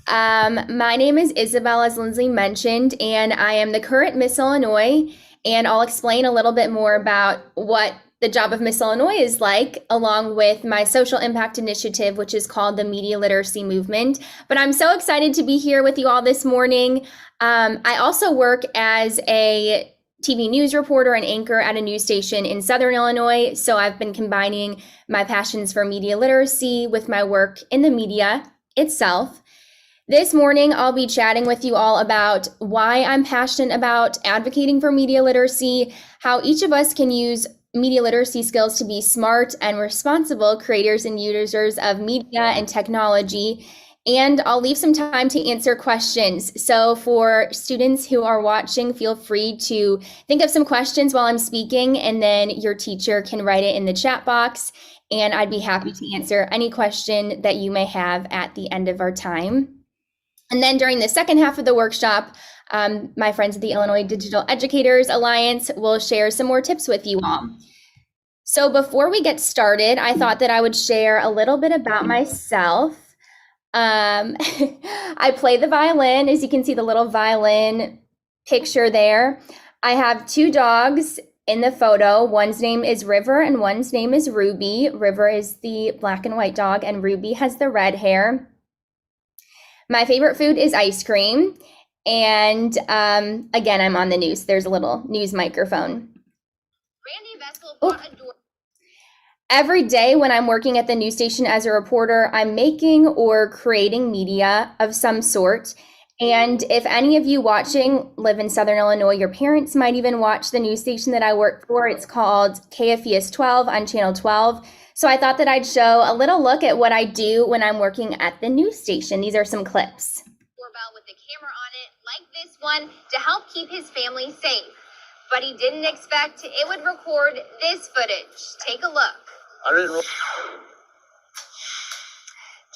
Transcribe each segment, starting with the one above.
My name is Isabel, as Lindsay mentioned, and I am the current Miss Illinois. And I'll explain a little bit more about what the job of Miss Illinois is like, along with my social impact initiative, which is called the Media Literacy Movement. But I'm so excited to be here with you all this morning. I also work as a TV news reporter and anchor at a news station in Southern Illinois. So I've been combining my passions for media literacy with my work in the media itself. This morning, I'll be chatting with you all about why I'm passionate about advocating for media literacy, how each of us can use media literacy skills to be smart and responsible creators and users of media and technology. And I'll leave some time to answer questions. So for students who are watching, feel free to think of some questions while I'm speaking, and then your teacher can write it in the chat box. And I'd be happy to answer any question that you may have at the end of our time. And then during the second half of the workshop, my friends at the Illinois Digital Educators Alliance will share some more tips with you all. So before we get started, I thought that I would share a little bit about myself. I play the violin, as you can see the little violin picture there. I have two dogs in the photo. One's name is River and one's name is Ruby. River is the black and white dog and Ruby has the red hair. My favorite food is ice cream. And again, I'm on the news. There's a little news microphone. Randy Vessel bought a door. Every day when I'm working at the news station as a reporter, I'm making or creating media of some sort. And if any of you watching live in Southern Illinois, your parents might even watch the news station that I work for. It's called KFES 12 on Channel 12. So I thought that I'd show a little look at what I do when I'm working at the news station. These are some clips. Doorbell with the camera on it, like this one, to help keep his family safe. But he didn't expect it would record this footage. Take a look. I didn't know.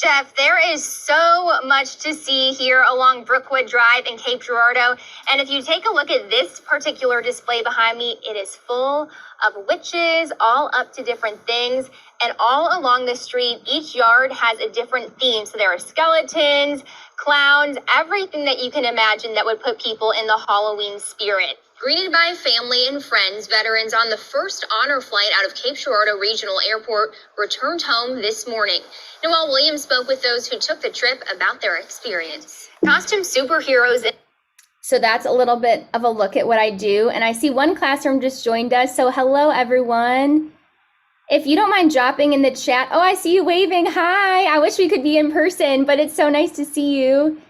Jeff, there is so much to see here along Brookwood Drive in Cape Girardeau. And if you take a look at this particular display behind me, it is full of witches, all up to different things. And all along the street, each yard has a different theme. So there are skeletons, clowns, everything that you can imagine that would put people in the Halloween spirit. Greeted by family and friends, veterans on the first honor flight out of Cape Girardeau Regional Airport returned home this morning. Noelle Williams spoke with those who took the trip about their experience. Costume superheroes. So that's a little bit of a look at what I do. And I see one classroom just joined us. So hello, everyone. If you don't mind dropping in the chat. Oh, I see you waving. Hi. I wish we could be in person, but it's so nice to see you.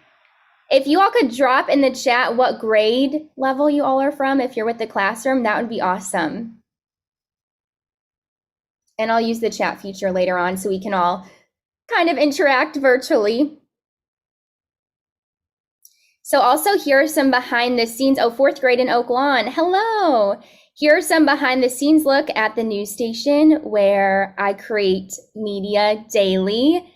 If you all could drop in the chat what grade level you all are from, if you're with the classroom, that would be awesome. And I'll use the chat feature later on so we can all kind of interact virtually. So also here are some behind the scenes. Oh, fourth grade in Oak Lawn. Hello. Here are some behind the scenes look at the news station where I create media daily.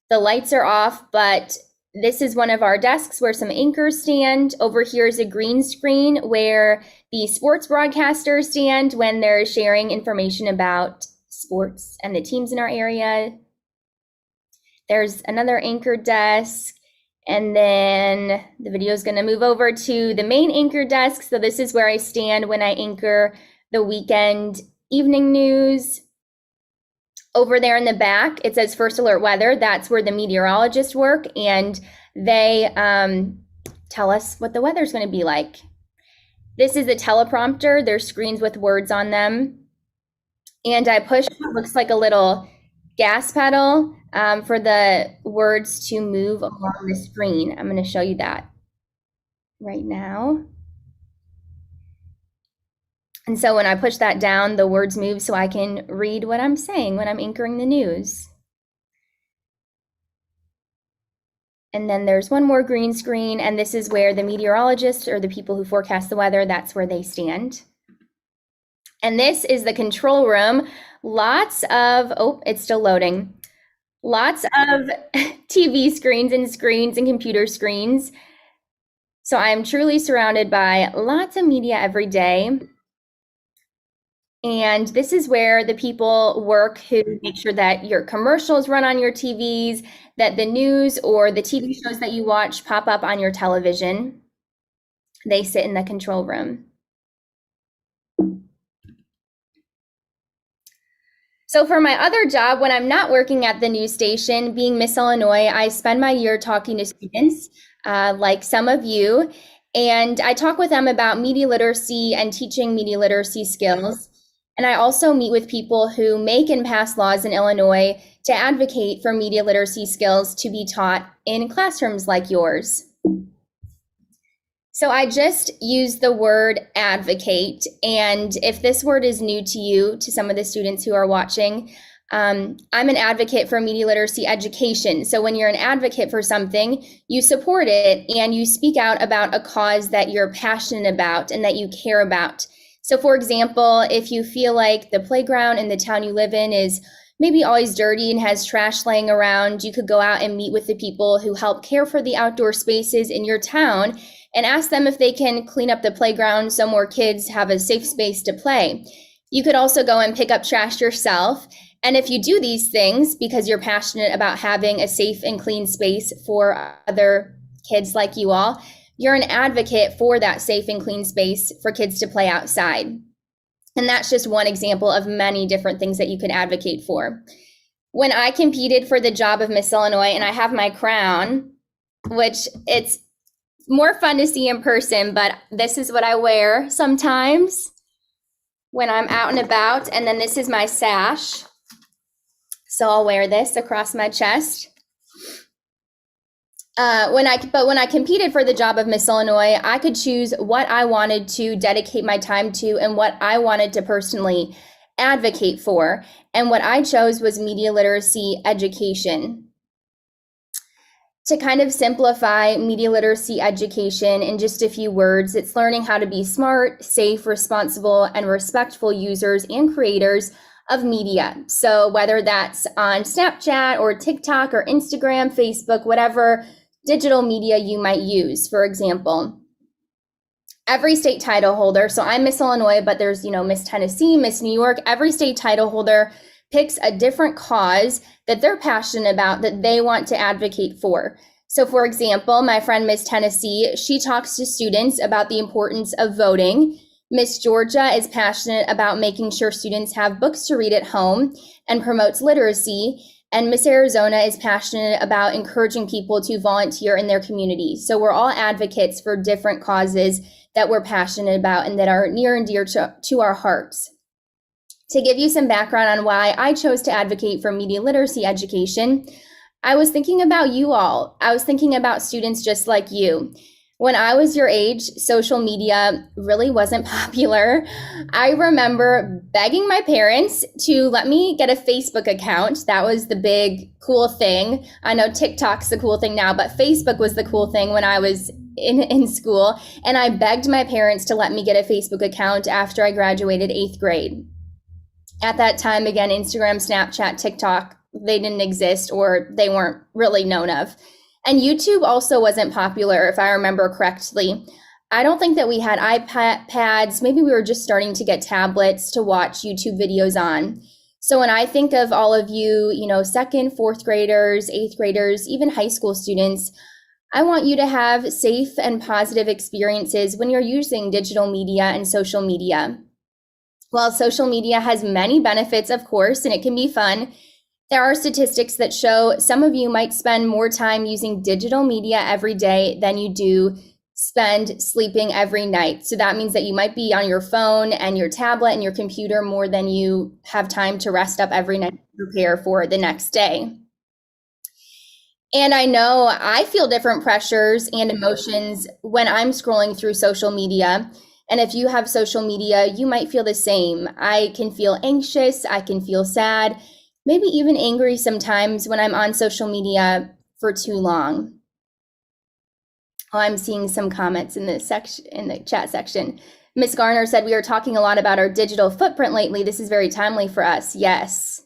The lights are off, but this is one of our desks where some anchors stand. Over here is a green screen where the sports broadcasters stand when they're sharing information about sports and the teams in our area. There's another anchor desk. And then the video is going to move over to the main anchor desk. So this is where I stand when I anchor the weekend evening news. Over there in the back, it says First Alert Weather. That's where the meteorologists work, and they tell us what the weather is going to be like. This is a teleprompter. There's screens with words on them. And I push what looks like a little gas pedal for the words to move along the screen. I'm going to show you that right now. And so when I push that down, the words move so I can read what I'm saying when I'm anchoring the news. And then there's one more green screen, and this is where the meteorologists or the people who forecast the weather, that's where they stand. And this is the control room. Lots of, oh, it's still loading. Lots of TV screens and computer screens. So I'm truly surrounded by lots of media every day. And this is where the people work who make sure that your commercials run on your TVs, that the news or the TV shows that you watch pop up on your television. They sit in the control room. So for my other job, when I'm not working at the news station, being Miss Illinois, I spend my year talking to students, like some of you, and I talk with them about media literacy and teaching media literacy skills. And I also meet with people who make and pass laws in Illinois to advocate for media literacy skills to be taught in classrooms like yours. So I just used the word advocate. And if this word is new to you, to some of the students who are watching, I'm an advocate for media literacy education. So when you're an advocate for something, you support it and you speak out about a cause that you're passionate about and that you care about. So for example, if you feel like the playground in the town you live in is maybe always dirty and has trash laying around, you could go out and meet with the people who help care for the outdoor spaces in your town and ask them if they can clean up the playground so more kids have a safe space to play. You could also go and pick up trash yourself. And if you do these things because you're passionate about having a safe and clean space for other kids like you all, you're an advocate for that safe and clean space for kids to play outside. And that's just one example of many different things that you can advocate for. When I competed for the job of Miss Illinois, and I have my crown, which it's more fun to see in person, but this is what I wear sometimes when I'm out and about. And then this is my sash. So I'll wear this across my chest. When I competed for the job of Miss Illinois, I could choose what I wanted to dedicate my time to and what I wanted to personally advocate for. And what I chose was media literacy education. To kind of simplify media literacy education in just a few words, it's learning how to be smart, safe, responsible, and respectful users and creators of media. So whether that's on Snapchat or TikTok or Instagram, Facebook, whatever digital media you might use. For example, every state title holder, so I'm Miss Illinois, but there's, Miss Tennessee, Miss New York, every state title holder picks a different cause that they're passionate about that they want to advocate for. So for example, my friend Miss Tennessee, she talks to students about the importance of voting. Miss Georgia is passionate about making sure students have books to read at home and promotes literacy. And Miss Arizona is passionate about encouraging people to volunteer in their community. So we're all advocates for different causes that we're passionate about and that are near and dear to our hearts. To give you some background on why I chose to advocate for media literacy education, I was thinking about you all. I was thinking about students just like you. When I was your age, social media really wasn't popular. I remember begging my parents to let me get a Facebook account. That was the big cool thing. I know TikTok's the cool thing now, but Facebook was the cool thing when I was in school. And I begged my parents to let me get a Facebook account after I graduated 8th grade. At that time, again, Instagram, Snapchat, TikTok, they didn't exist or they weren't really known of. And YouTube also wasn't popular, if I remember correctly. I don't think that we had iPads. Maybe we were just starting to get tablets to watch YouTube videos on. So when I think of all of you, 2nd, 4th graders, 8th graders, even high school students, I want you to have safe and positive experiences when you're using digital media and social media. While social media has many benefits, of course, and it can be fun, there are statistics that show some of you might spend more time using digital media every day than you do spend sleeping every night. So that means that you might be on your phone and your tablet and your computer more than you have time to rest up every night to prepare for the next day. And I know I feel different pressures and emotions when I'm scrolling through social media. And if you have social media, you might feel the same. I can feel anxious, I can feel sad, maybe even angry sometimes when I'm on social media for too long. Oh, I'm seeing some comments in the chat section. Miss Garner said, we are talking a lot about our digital footprint lately. This is very timely for us. Yes,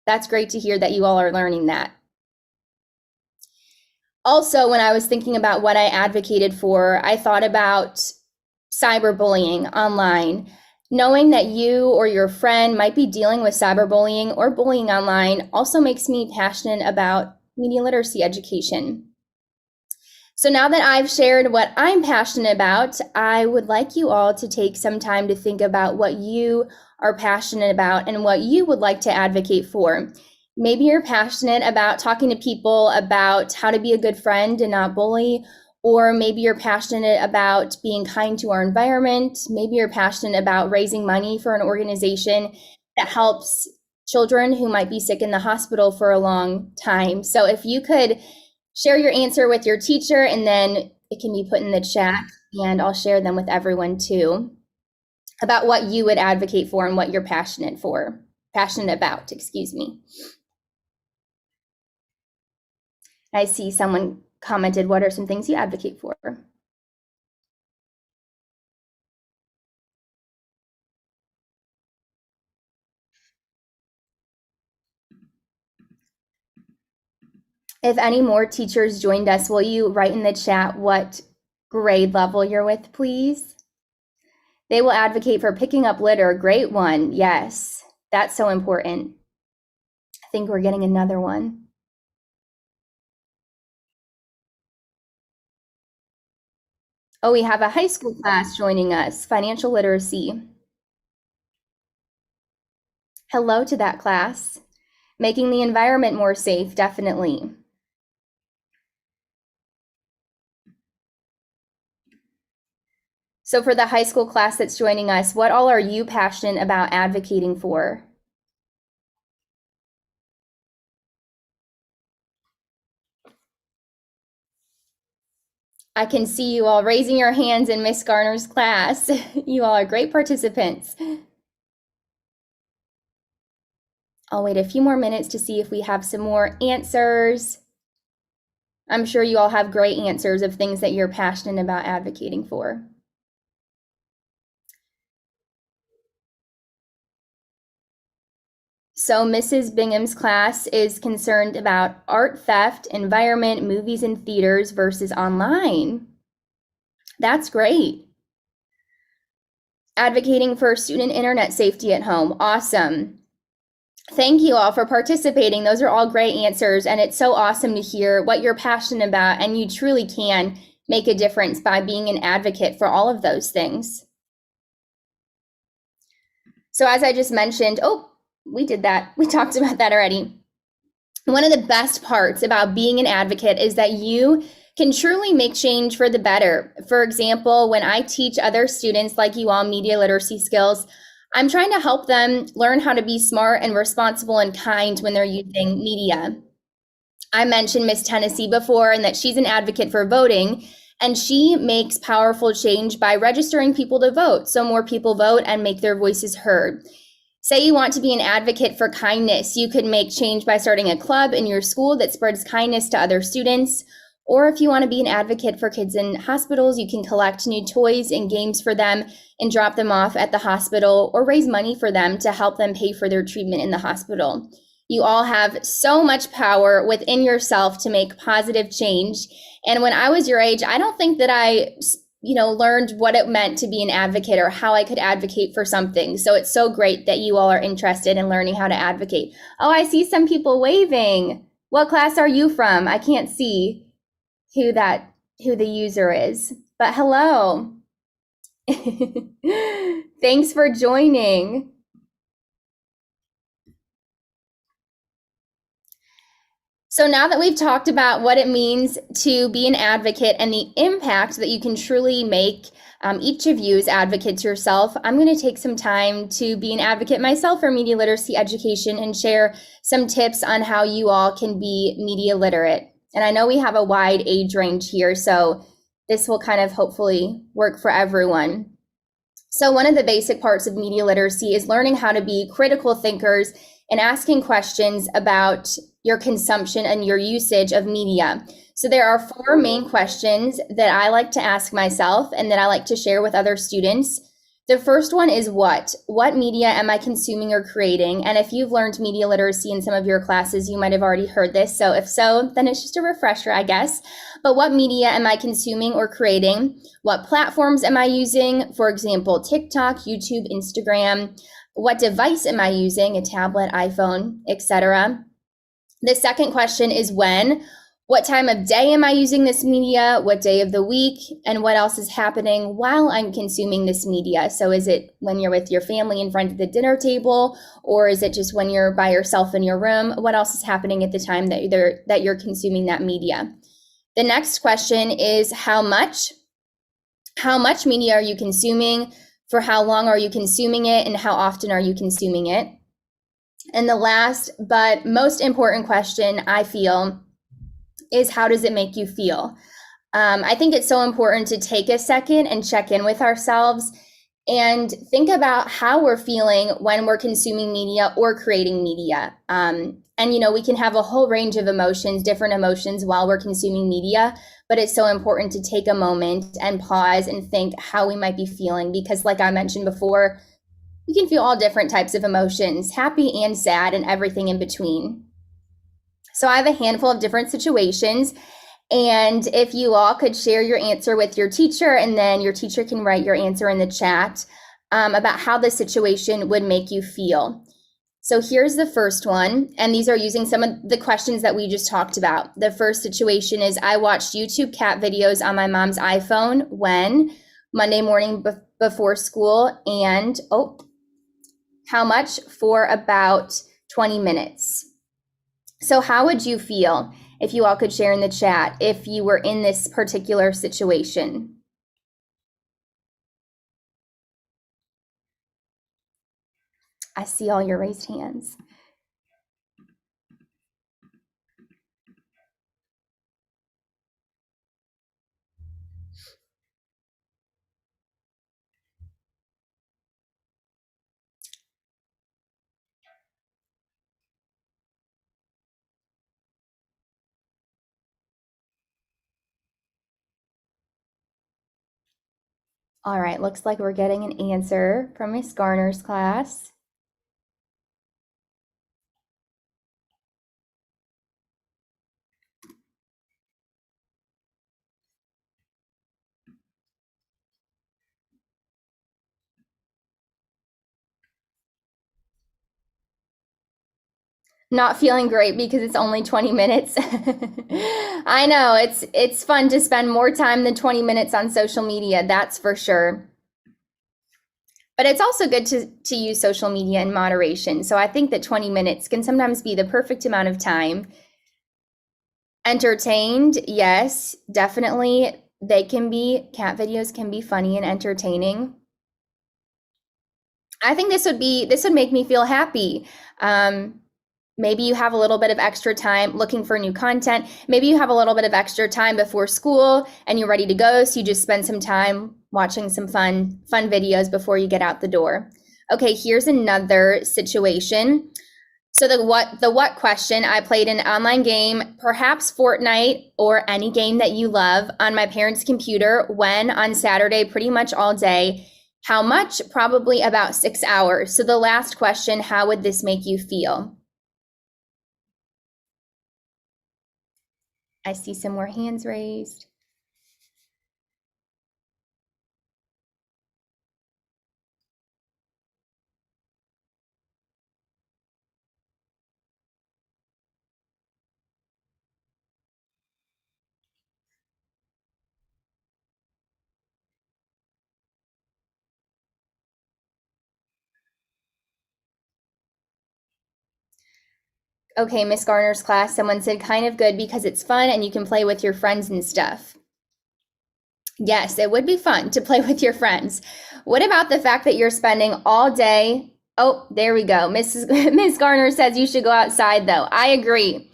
that's great to hear that you all are learning that. Also, when I was thinking about what I advocated for, I thought about cyberbullying online. Knowing that you or your friend might be dealing with cyberbullying or bullying online also makes me passionate about media literacy education. So now that I've shared what I'm passionate about, I would like you all to take some time to think about what you are passionate about and what you would like to advocate for. Maybe you're passionate about talking to people about how to be a good friend and not bully, or maybe you're passionate about being kind to our environment. Maybe you're passionate about raising money for an organization that helps children who might be sick in the hospital for a long time. So if you could share your answer with your teacher, and then it can be put in the chat, and I'll share them with everyone too, about what you would advocate for and what you're passionate about, excuse me. I see someone commented, what are some things you advocate for? If any more teachers joined us, will you write in the chat what grade level you're with, please? They will advocate for picking up litter. Great one. Yes, that's so important. I think we're getting another one. Oh, we have a high school class joining us, financial literacy. Hello to that class. Making the environment more safe, definitely. So for the high school class that's joining us, what all are you passionate about advocating for? I can see you all raising your hands in Miss Garner's class. You all are great participants. I'll wait a few more minutes to see if we have some more answers. I'm sure you all have great answers of things that you're passionate about advocating for. So Mrs. Bingham's class is concerned about art theft, environment, movies and theaters versus online. That's great. Advocating for student internet safety at home. Awesome. Thank you all for participating. Those are all great answers, and it's so awesome to hear what you're passionate about, and you truly can make a difference by being an advocate for all of those things. So as I just mentioned, we did that. We talked about that already. One of the best parts about being an advocate is that you can truly make change for the better. For example, when I teach other students like you all media literacy skills, I'm trying to help them learn how to be smart and responsible and kind when they're using media. I mentioned Miss Tennessee before, and that she's an advocate for voting, and she makes powerful change by registering people to vote, so more people vote and make their voices heard. Say you want to be an advocate for kindness, you could make change by starting a club in your school that spreads kindness to other students. Or if you want to be an advocate for kids in hospitals, you can collect new toys and games for them and drop them off at the hospital, or raise money for them to help them pay for their treatment in the hospital. You all have so much power within yourself to make positive change. And when I was your age, I don't think that I learned what it meant to be an advocate or how I could advocate for something. So it's so great that you all are interested in learning how to advocate. Oh, I see some people waving. What class are you from? I can't see who the user is, but hello. Thanks for joining. So now that we've talked about what it means to be an advocate and the impact that you can truly make, each of you as advocates yourself, I'm going to take some time to be an advocate myself for media literacy education and share some tips on how you all can be media literate. And I know we have a wide age range here, so this will kind of hopefully work for everyone. So one of the basic parts of media literacy is learning how to be critical thinkers and asking questions about your consumption and your usage of media. So there are 4 main questions that I like to ask myself and that I like to share with other students. The first one is what? What media am I consuming or creating? And if you've learned media literacy in some of your classes, you might have already heard this. So if so, then it's just a refresher, I guess. But what media am I consuming or creating? What platforms am I using? For example, TikTok, YouTube, Instagram. What device am I using? A tablet, iPhone, etc. The second question is when. What time of day am I using this media? What day of the week? And what else is happening while I'm consuming this media? So is it when you're with your family and friends at the dinner table, or is it just when you're by yourself in your room? What else is happening at the time that you're consuming that media? The next question is how much? How much media are you consuming? For how long are you consuming it? And how often are you consuming it? And the last but most important question, I feel, is how does it make you feel? I think it's so important to take a second and check in with ourselves and think about how we're feeling when we're consuming media or creating media. And, we can have a whole range of emotions, different emotions while we're consuming media, but it's so important to take a moment and pause and think how we might be feeling, because like I mentioned before, you can feel all different types of emotions, happy and sad and everything in between. So I have a handful of different situations, and if you all could share your answer with your teacher, and then your teacher can write your answer in the chat about how the situation would make you feel. So here's the first one, and these are using some of the questions that we just talked about. The first situation is, I watched YouTube cat videos on my mom's iPhone when? Monday morning before school, and how much? For about 20 minutes. So how would you feel if you all could share in the chat if you were in this particular situation? I see all your raised hands. All right, looks like we're getting an answer from Miss Garner's class. Not feeling great because it's only 20 minutes. I know, it's fun to spend more time than 20 minutes on social media, that's for sure. But it's also good to use social media in moderation. So I think that 20 minutes can sometimes be the perfect amount of time. Entertained, yes, definitely. Cat videos can be funny and entertaining. I think this would make me feel happy. Maybe you have a little bit of extra time looking for new content. Maybe you have a little bit of extra time before school and you're ready to go, so you just spend some time watching some fun videos before you get out the door. Okay, here's another situation. So the what question, I played an online game, perhaps Fortnite or any game that you love, on my parents' computer when on Saturday, pretty much all day. How much? Probably about 6 hours. So the last question, how would this make you feel? I see some more hands raised. Okay, Miss Garner's class, someone said kind of good because it's fun and you can play with your friends and stuff. Yes, it would be fun to play with your friends. What about the fact that you're spending all day? Oh, there we go. Miss Garner says you should go outside though. I agree.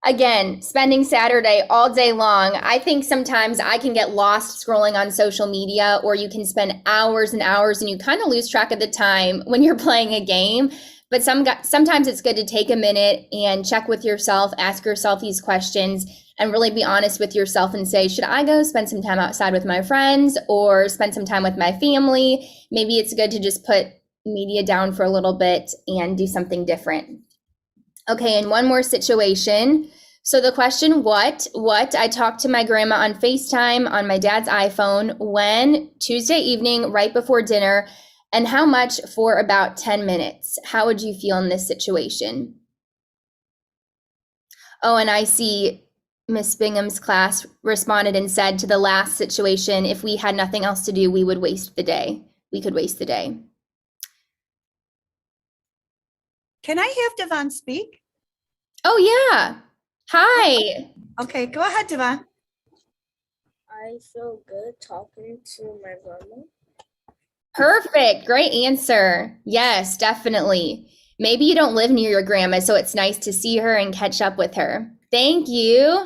Again, spending Saturday all day long, I think sometimes I can get lost scrolling on social media, or you can spend hours and hours and you kind of lose track of the time when you're playing a game. But sometimes it's good to take a minute and check with yourself, ask yourself these questions, and really be honest with yourself and say, should I go spend some time outside with my friends or spend some time with my family? Maybe it's good to just put media down for a little bit and do something different. Okay, and one more situation. So the question, what? I talked to my grandma on FaceTime on my dad's iPhone when? Tuesday evening, right before dinner, and how much for about 10 minutes? How would you feel in this situation? Oh, and I see Miss Bingham's class responded and said to the last situation, if we had nothing else to do, we would waste the day. We could waste the day. Can I have Devon speak? Oh, yeah. Hi. Okay, go ahead, Devon. I feel good talking to my grandma. Perfect. Great answer. Yes, definitely. Maybe you don't live near your grandma, so it's nice to see her and catch up with her. Thank you.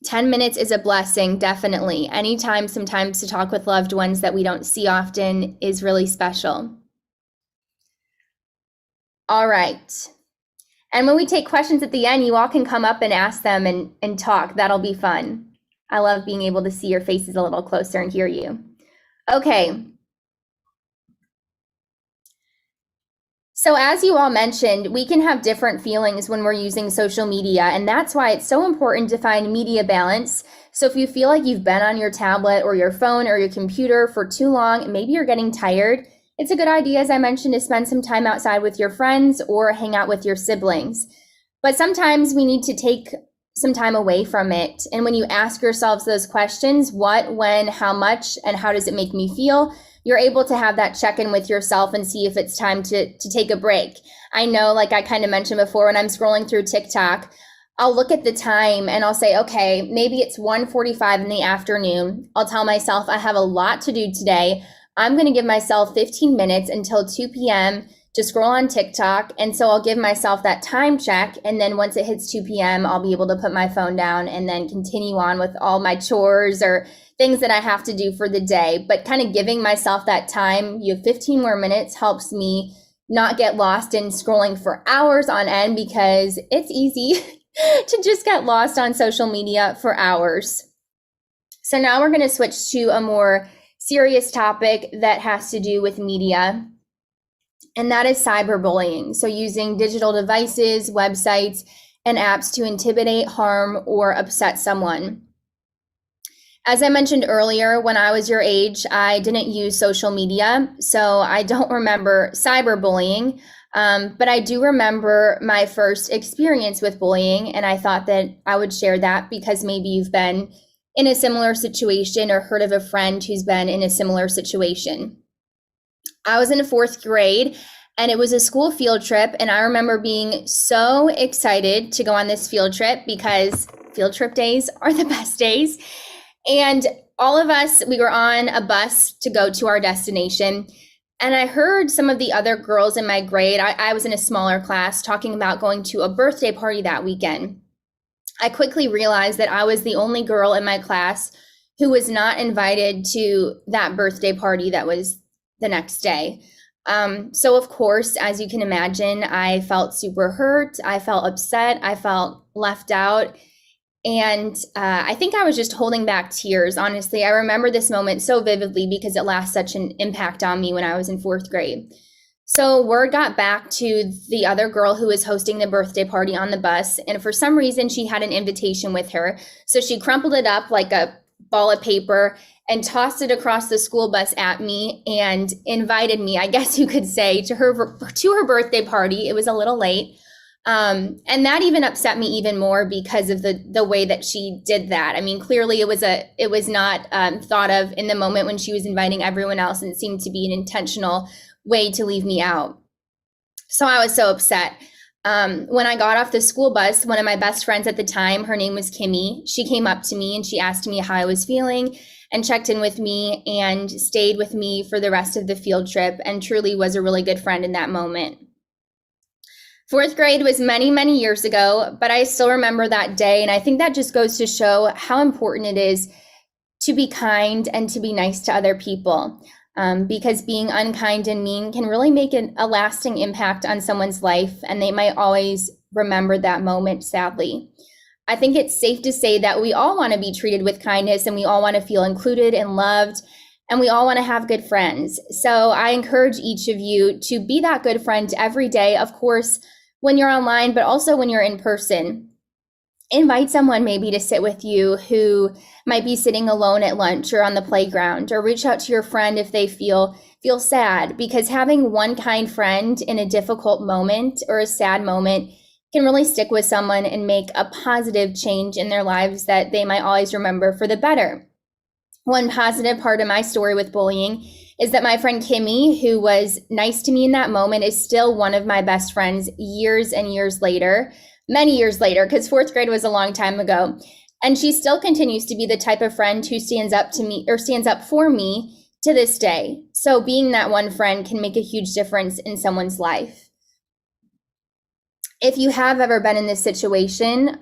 10 minutes is a blessing, definitely. Anytime, sometimes to talk with loved ones that we don't see often is really special. All right. And when we take questions at the end, you all can come up and ask them and talk. That'll be fun. I love being able to see your faces a little closer and hear you. Okay. So as you all mentioned, we can have different feelings when we're using social media, and that's why it's so important to find media balance. So if you feel like you've been on your tablet or your phone or your computer for too long, maybe you're getting tired, it's a good idea, as I mentioned, to spend some time outside with your friends or hang out with your siblings. But sometimes we need to take some time away from it. And when you ask yourselves those questions, what, when, how much, and how does it make me feel, you're able to have that check-in with yourself and see if it's time to take a break. I know, like I kind of mentioned before, when I'm scrolling through TikTok, I'll look at the time and I'll say, okay, maybe it's 1:45 in the afternoon. I'll tell myself I have a lot to do today. I'm going to give myself 15 minutes until 2 p.m. to scroll on TikTok. And so I'll give myself that time check. And then once it hits 2 p.m., I'll be able to put my phone down and then continue on with all my chores or things that I have to do for the day. But kind of giving myself that time, you have 15 more minutes, helps me not get lost in scrolling for hours on end, because it's easy to just get lost on social media for hours. So now we're going to switch to a more serious topic that has to do with media, and that is cyberbullying. So using digital devices, websites, and apps to intimidate, harm, or upset someone. As I mentioned earlier, when I was your age, I didn't use social media, so I don't remember cyberbullying, but I do remember my first experience with bullying, and I thought that I would share that because maybe you've been in a similar situation or heard of a friend who's been in a similar situation. I was in 4th grade and it was a school field trip, and I remember being so excited to go on this field trip because field trip days are the best days. And all of us, we were on a bus to go to our destination. And I heard some of the other girls in my grade, I was in a smaller class, talking about going to a birthday party that weekend. I quickly realized that I was the only girl in my class who was not invited to that birthday party that was the next day. So of course, as you can imagine, I felt super hurt. I felt upset. I felt left out. And I think I was just holding back tears. Honestly, I remember this moment so vividly because it left such an impact on me when I was in 4th grade. So word got back to the other girl who was hosting the birthday party on the bus, and for some reason she had an invitation with her. So she crumpled it up like a ball of paper and tossed it across the school bus at me and invited me, I guess you could say, to her birthday party. It was a little late. And that even upset me even more because of the way that she did that. I mean, clearly it was not thought of in the moment when she was inviting everyone else, and it seemed to be an intentional way to leave me out. So I was so upset. When I got off the school bus, one of my best friends at the time, her name was Kimmy, she came up to me and she asked me how I was feeling and checked in with me and stayed with me for the rest of the field trip, and truly was a really good friend in that moment. 4th grade was many, many years ago, but I still remember that day. And I think that just goes to show how important it is to be kind and to be nice to other people. Because being unkind and mean can really make a lasting impact on someone's life, and they might always remembered that moment, sadly. I think it's safe to say that we all want to be treated with kindness, and we all want to feel included and loved, and we all want to have good friends. So I encourage each of you to be that good friend every day, of course, when you're online, but also when you're in person. Invite someone maybe to sit with you who might be sitting alone at lunch or on the playground, or reach out to your friend if they feel sad, because having one kind friend in a difficult moment or a sad moment can really stick with someone and make a positive change in their lives that they might always remember for the better. One positive part of my story with bullying is that my friend Kimmy, who was nice to me in that moment, is still one of my best friends years and years later, many years later, because fourth grade was a long time ago. And she still continues to be the type of friend who stands up to me or stands up for me to this day. So being that one friend can make a huge difference in someone's life. If you have ever been in this situation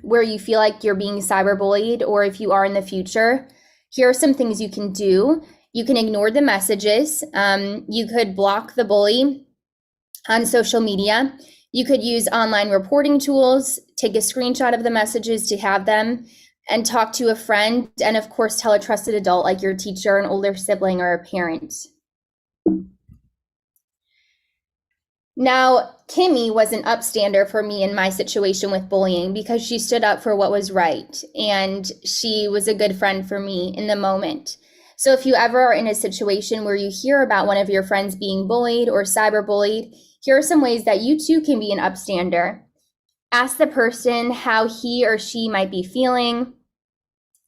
where you feel like you're being cyberbullied, or if you are in the future, here are some things you can do. You can ignore the messages. You could block the bully on social media. You could use online reporting tools, take a screenshot of the messages to have them, and talk to a friend, and of course, tell a trusted adult like your teacher, an older sibling, or a parent. Now, Kimmy was an upstander for me in my situation with bullying because she stood up for what was right, and she was a good friend for me in the moment. So if you ever are in a situation where you hear about one of your friends being bullied or cyberbullied, here are some ways that you too can be an upstander. Ask the person how he or she might be feeling.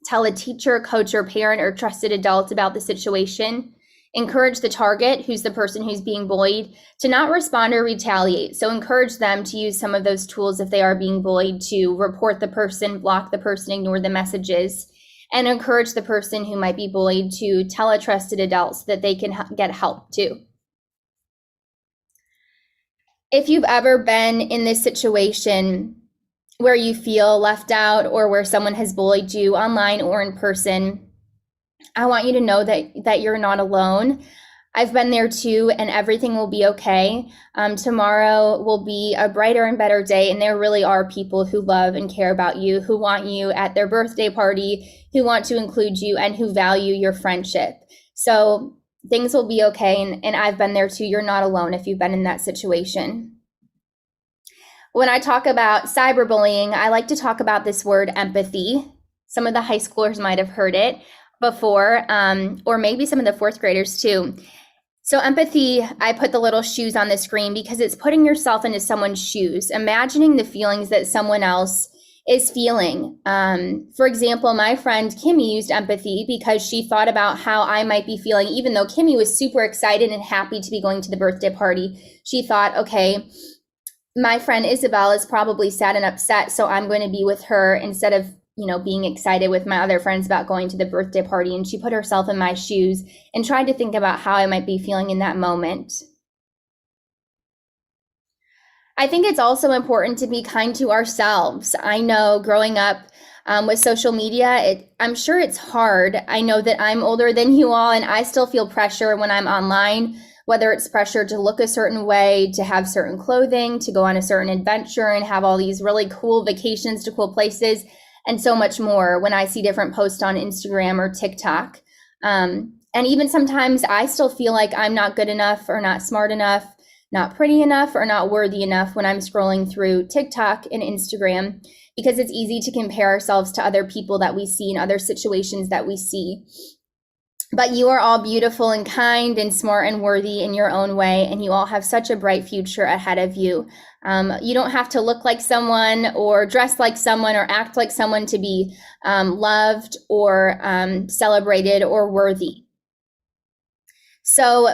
Tell a teacher, coach, or parent or trusted adult about the situation. Encourage the target, who's the person who's being bullied, to not respond or retaliate. So encourage them to use some of those tools if they are being bullied, to report the person, block the person, ignore the messages, and encourage the person who might be bullied to tell a trusted adult so that they can get help too. If you've ever been in this situation where you feel left out, or where someone has bullied you online or in person, I want you to know that you're not alone. I've been there too, and everything will be okay. Tomorrow will be a brighter and better day, and there really are people who love and care about you, who want you at their birthday party, who want to include you, and who value your friendship. So things will be okay, and I've been there too. You're not alone if you've been in that situation. When I talk about cyberbullying, I like to talk about this word empathy. Some of the high schoolers might have heard it before, or maybe some of the fourth graders too. So empathy, I put the little shoes on the screen because it's putting yourself into someone's shoes, imagining the feelings that someone else is feeling. For example, my friend Kimmy used empathy because she thought about how I might be feeling, even though Kimmy was super excited and happy to be going to the birthday party. She thought, okay, my friend Isabel is probably sad and upset, so I'm going to be with her instead of, being excited with my other friends about going to the birthday party. And she put herself in my shoes and tried to think about how I might be feeling in that moment. I think it's also important to be kind to ourselves. I know growing up with social media, I'm sure it's hard. I know that I'm older than you all, and I still feel pressure when I'm online, whether it's pressure to look a certain way, to have certain clothing, to go on a certain adventure and have all these really cool vacations to cool places, and so much more when I see different posts on Instagram or TikTok. And even sometimes I still feel like I'm not good enough, or not smart enough, not pretty enough, or not worthy enough when I'm scrolling through TikTok and Instagram, because it's easy to compare ourselves to other people that we see in other situations that we see. But you are all beautiful and kind and smart and worthy in your own way, and you all have such a bright future ahead of you. You don't have to look like someone or dress like someone or act like someone to be loved or celebrated or worthy. So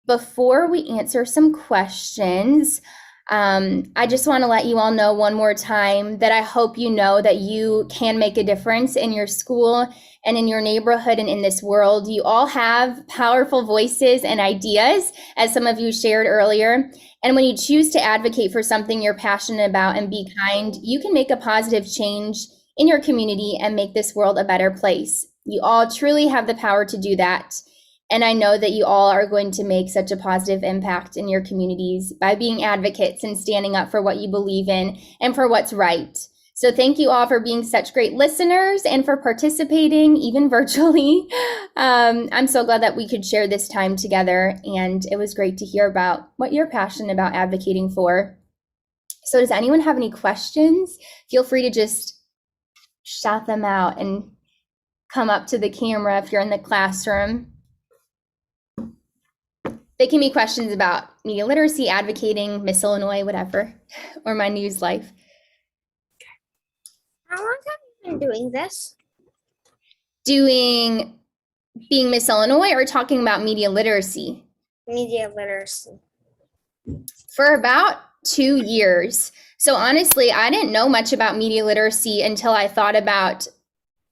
before we answer some questions, I just want to let you all know one more time that I hope you know that you can make a difference in your school and in your neighborhood and in this world. You all have powerful voices and ideas, as some of you shared earlier. And when you choose to advocate for something you're passionate about and be kind, you can make a positive change in your community and make this world a better place. You all truly have the power to do that. And I know that you all are going to make such a positive impact in your communities by being advocates and standing up for what you believe in and for what's right. So thank you all for being such great listeners and for participating, even virtually. I'm so glad that we could share this time together, and it was great to hear about what you're passionate about advocating for. So does anyone have any questions? Feel free to just shout them out and come up to the camera if you're in the classroom. They can be questions about media literacy, advocating, Miss Illinois, whatever, or my news life. How long have you been doing this? Being Miss Illinois or talking about media literacy? Media literacy. For about 2 years. So honestly, I didn't know much about media literacy until I thought about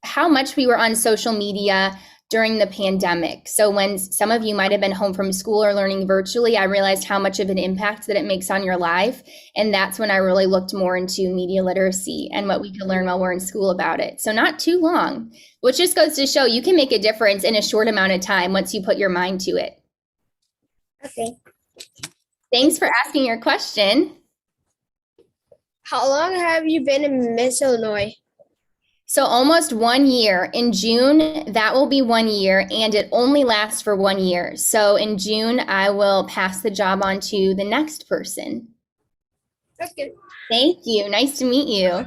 how much we were on social media during the pandemic. So when some of you might have been home from school or learning virtually, I realized how much of an impact that it makes on your life. And that's when I really looked more into media literacy and what we could learn while we're in school about it. So not too long, which just goes to show you can make a difference in a short amount of time once you put your mind to it. Okay. Thanks for asking your question. How long have you been in Miss Illinois? So almost 1 year. In June, that will be 1 year, and it only lasts for 1 year. So in June, I will pass the job on to the next person. Okay. Thank you. Nice to meet you.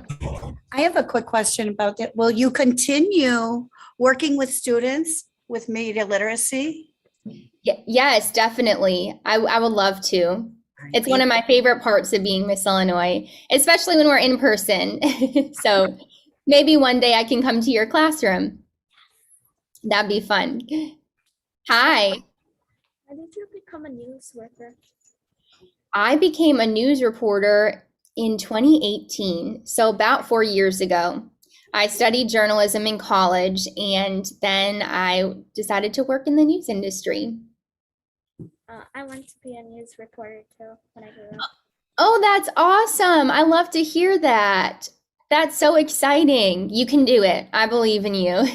I have a quick question about that. Will you continue working with students with media literacy? Yes, definitely. I would love to. It's one of my favorite parts of being Miss Illinois, especially when we're in person. So maybe one day I can come to your classroom. That'd be fun. Hi. How did you become a news worker? I became a news reporter in 2018, so about 4 years ago. I studied journalism in college, and then I decided to work in the news industry. I want to be a news reporter too when I grow up. Oh, that's awesome. I love to hear that. That's so exciting. You can do it. I believe in you.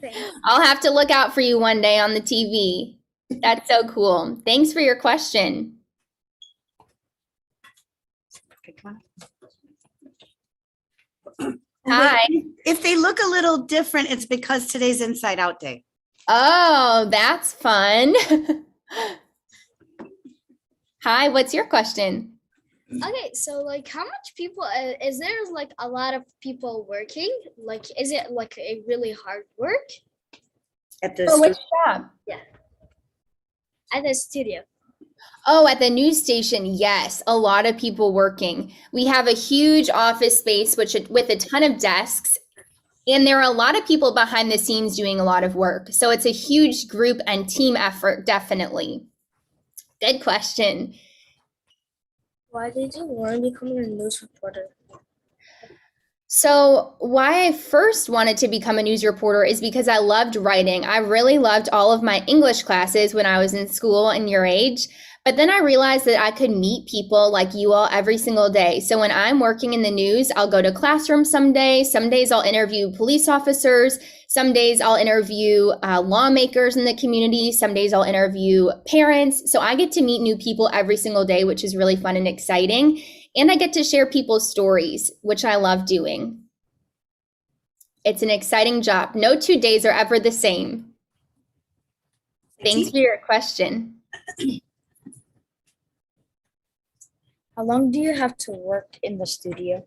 Thanks. I'll have to look out for you one day on the TV. That's so cool. Thanks for your question. Okay, come Hi. If they look a little different, it's because today's Inside Out Day. Oh, that's fun. Hi, what's your question? Okay, so like how much people is there like a lot of people working? Like is it like a really hard work At For which job? at the studio? Oh, at the news station, yes, a lot of people working. We have a huge office space with a ton of desks, and there are a lot of people behind the scenes doing a lot of work. So it's a huge group and team effort, definitely. Good question. Why did you want to become a news reporter? So why I first wanted to become a news reporter is because I loved writing. I really loved all of my English classes when I was in school and your age. But then I realized that I could meet people like you all every single day. So when I'm working in the news, I'll go to classrooms some days. Some days I'll interview police officers. Some days I'll interview lawmakers in the community. Some days I'll interview parents. So I get to meet new people every single day, which is really fun and exciting. And I get to share people's stories, which I love doing. It's an exciting job. No 2 days are ever the same. Thanks for your question. How long do you have to work in the studio?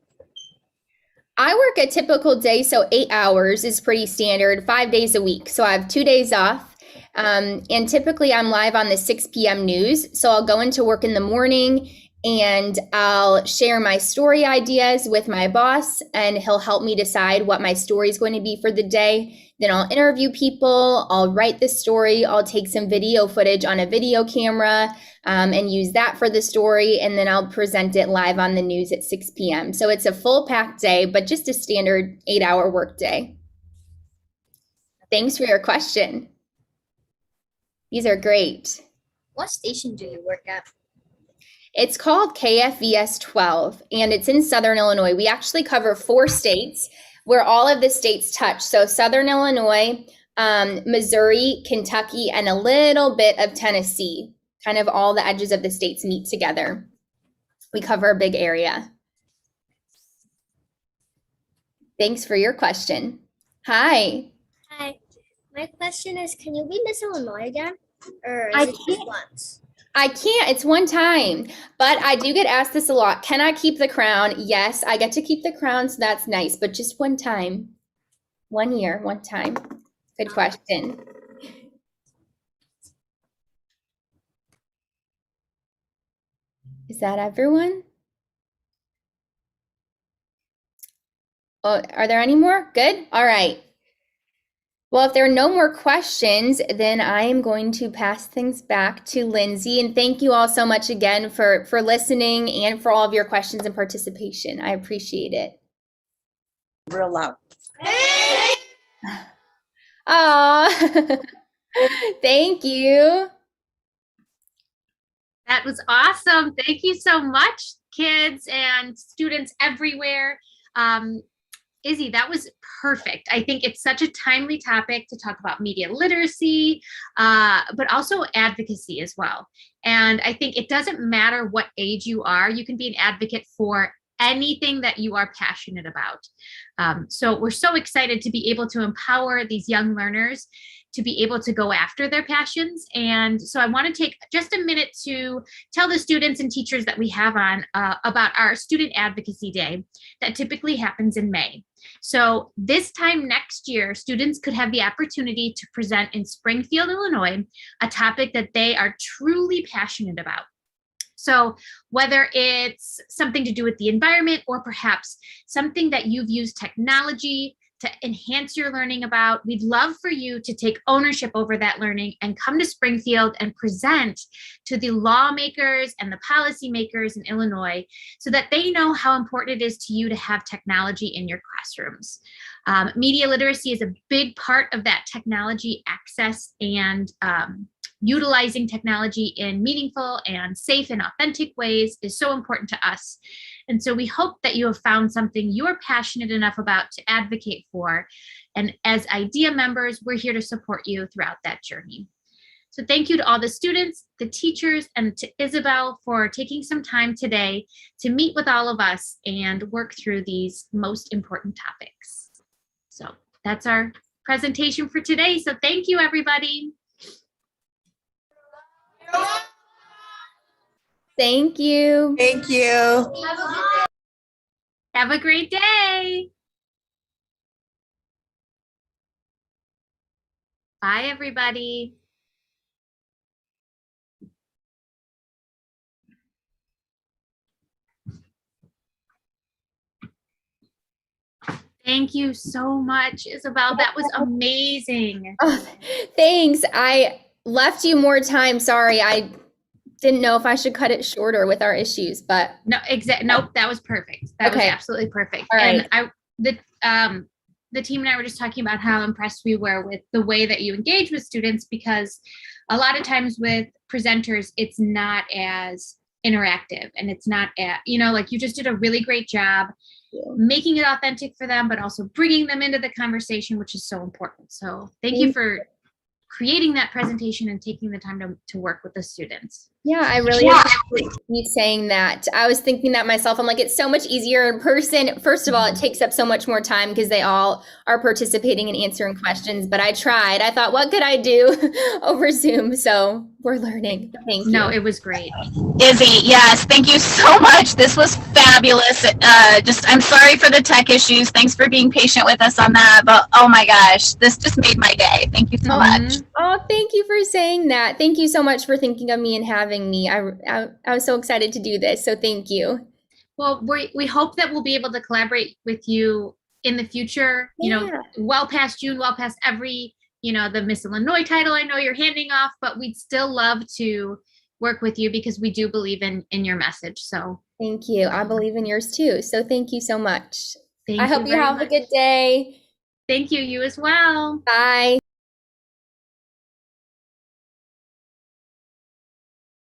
I work a typical day, so 8 hours is pretty standard, 5 days a week. So I have 2 days off. And typically I'm live on the 6 p.m. news. So I'll go into work in the morning and I'll share my story ideas with my boss, and he'll help me decide what my story is going to be for the day. Then I'll interview people, I'll write the story, I'll take some video footage on a video camera and use that for the story, and then I'll present it live on the news at 6 p.m. So it's a full packed day, but just a standard 8-hour work day. Thanks for your question. These are great. What station do you work at? It's called KFVS 12, and it's in Southern Illinois. We actually cover 4 states where all of the states touch. So Southern Illinois, Missouri, Kentucky, and a little bit of Tennessee. Kind of all the edges of the states meet together. We cover a big area. Thanks for your question. Hi. Hi. My question is, can you be Miss Illinois again? Or I is it just can't. once? I can't. It's one time. But I do get asked this a lot. Can I keep the crown? Yes, I get to keep the crown, so that's nice. But just one time. 1 year, one time. Good question. Is that everyone? Oh, are there any more? Good. All right. Well, if there are no more questions, then I am going to pass things back to Lindsay. And thank you all so much again for listening and for all of your questions and participation. I appreciate it. Real loud. Aw, thank you. That was awesome. Thank you so much, kids and students everywhere. Izzy, that was perfect. I think it's such a timely topic to talk about media literacy, but also advocacy as well. And I think it doesn't matter what age you are, you can be an advocate for anything that you are passionate about. So we're so excited to be able to empower these young learners to be able to go after their passions. And so I want to take just a minute to tell the students and teachers that we have on about our Student Advocacy Day that typically happens in May. So this time next year, students could have the opportunity to present in Springfield, Illinois, a topic that they are truly passionate about. So whether it's something to do with the environment or perhaps something that you've used technology to enhance your learning about, we'd love for you to take ownership over that learning and come to Springfield and present to the lawmakers and the policymakers in Illinois so that they know how important it is to you to have technology in your classrooms. Media literacy is a big part of that technology access, and utilizing technology in meaningful and safe and authentic ways is so important to us. And so we hope that you have found something you're passionate enough about to advocate for. And as IDEA members, we're here to support you throughout that journey. So thank you to all the students, the teachers, and to Isabel for taking some time today to meet with all of us and work through these most important topics. So that's our presentation for today. So thank you, everybody. Thank you. Thank you. Have a great day. Bye, everybody. Thank you so much, Isabel. That was amazing. Oh, thanks. I left you more time. Sorry, I didn't know if I should cut it shorter with our issues, but No, nope, that was perfect. That was Okay. absolutely perfect. All right. And the team and I were just talking about how impressed we were with the way that you engage with students, because a lot of times with presenters, it's not as interactive and it's not like you just did a really great job making it authentic for them, but also bringing them into the conversation, which is so important. So thank you for creating that presentation and taking the time to work with the students. Yeah, I really appreciate you saying that. I was thinking that myself. I'm like, it's so much easier in person. First of all, it takes up so much more time because they all are participating and answering questions. But I tried. I thought, what could I do over Zoom? So we're learning. Thank you. No, it was great. Izzy, yes, thank you so much. This was fabulous. I'm sorry for the tech issues. Thanks for being patient with us on that. But oh my gosh, this just made my day. Thank you so much. Oh, thank you for saying that. Thank you so much for thinking of me and having me. I was so excited to do this. So thank you. Well, we hope that we'll be able to collaborate with you in the future, well past June, well past every, the Miss Illinois title I know you're handing off, but we'd still love to work with you because we do believe in your message. So thank you. I believe in yours too. So thank you so much. I hope you have a good day. Thank you. You as well. Bye.